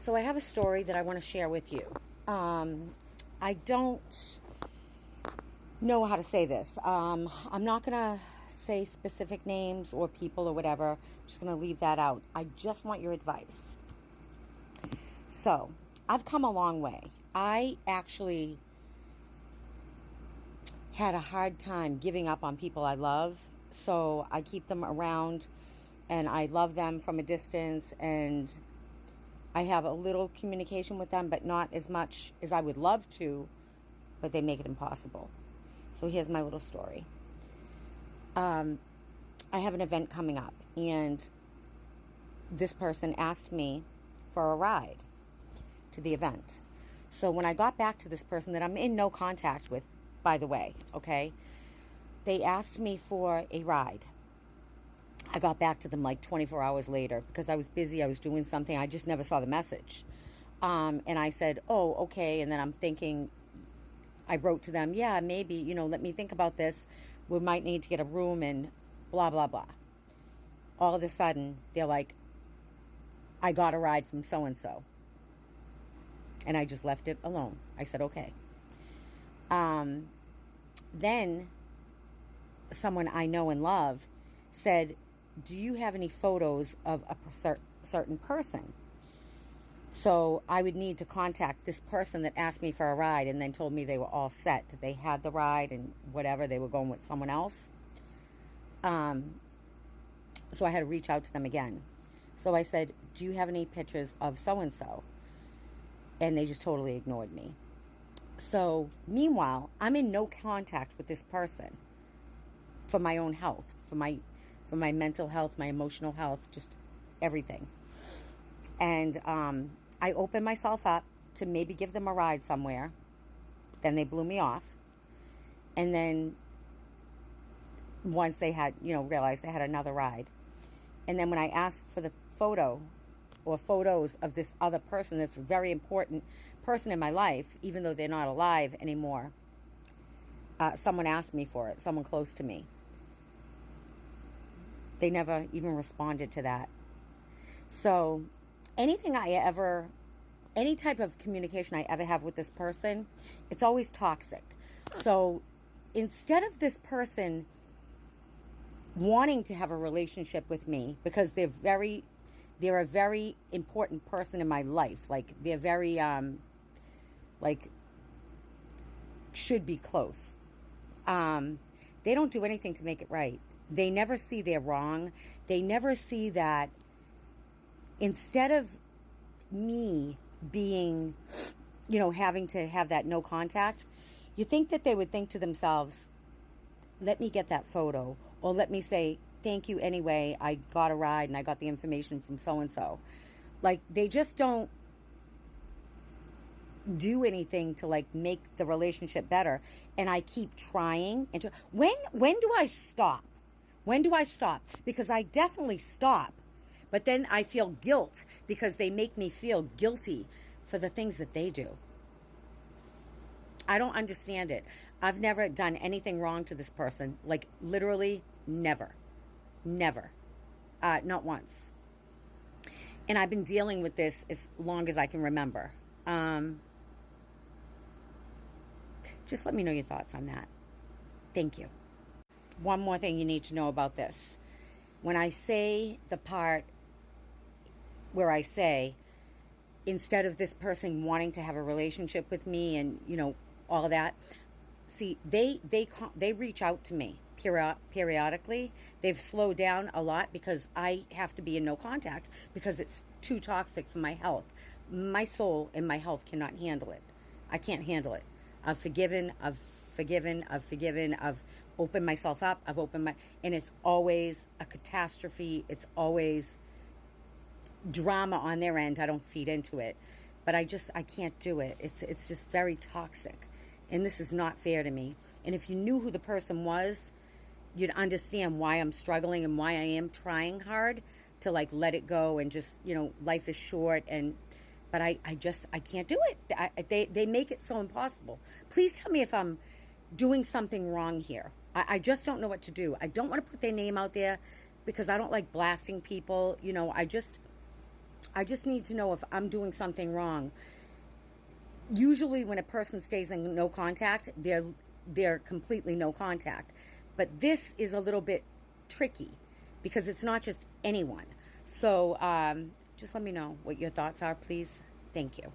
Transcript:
So I have a story that I want to share with you. I don't know how to say this. I'm not going to say specific names or people or whatever. I'm just going to leave that out. I just want your advice. So I've come a long way. I actually had a hard time giving up on people I love. So I keep them around and I love them from a distance, and I have a little communication with them, but not as much as I would love to, but they make it impossible. So here's my little story. I have an event coming up, and this person asked me for a ride to the event. So when I got back to this person that I'm in no contact with, by the way, okay, they asked me for a ride. I got back to them like 24 hours later because I was busy. I was doing something. I just never saw the message. And I said, oh, okay. And then I'm thinking, I wrote to them, yeah, maybe, let me think about this. We might need to get a room and blah, blah, blah. All of a sudden, they're like, I got a ride from so-and-so. And I just left it alone. I said, okay. Then someone I know and love said, do you have any photos of a certain person? So I would need to contact this person that asked me for a ride and then told me they were all set, that they had the ride and whatever, they were going with someone else. So I had to reach out to them again. So I said, do you have any pictures of so-and-so? And they just totally ignored me. So meanwhile, I'm in no contact with this person for my own health, for my mental health, my emotional health, just everything. And I opened myself up to maybe give them a ride somewhere. Then they blew me off. And then once they had, realized they had another ride. And then when I asked for the photo or photos of this other person that's a very important person in my life, even though they're not alive anymore, someone asked me for it, someone close to me. They never even responded to that. So any type of communication I ever have with this person, it's always toxic. So instead of this person wanting to have a relationship with me, because they're a very important person in my life, like they're very, should be close. They don't do anything to make it right. They never see they're wrong. They never see that instead of me being, having to have that no contact, you think that they would think to themselves, let me get that photo, or let me say, thank you anyway, I got a ride and I got the information from so-and-so. Like, they just don't do anything to make the relationship better. And I keep trying. When do I stop? When do I stop? Because I definitely stop. But then I feel guilt because they make me feel guilty for the things that they do. I don't understand it. I've never done anything wrong to this person. Like, literally never. Never. Not once. And I've been dealing with this as long as I can remember. Just let me know your thoughts on that. Thank you. One more thing you need to know about this. When I say the part where I say, instead of this person wanting to have a relationship with me and, all that, see, they reach out to me periodically. They've slowed down a lot because I have to be in no contact because it's too toxic for my health. My soul and my health cannot handle it. I can't handle it. I've forgiven, I've opened myself up, and it's always a catastrophe. It's always drama on their end. I don't feed into it, but I can't do it. It's just very toxic, and this is not fair to me. And if you knew who the person was, you'd understand why I'm struggling and why I am trying hard to let it go and just, life is short but I can't do it. They make it so impossible. Please tell me if I'm doing something wrong here. I just don't know what to do. I don't want to put their name out there because I don't like blasting people. I just need to know if I'm doing something wrong. Usually when a person stays in no contact, they're completely no contact. But this is a little bit tricky because it's not just anyone. So just let me know what your thoughts are, please. Thank you.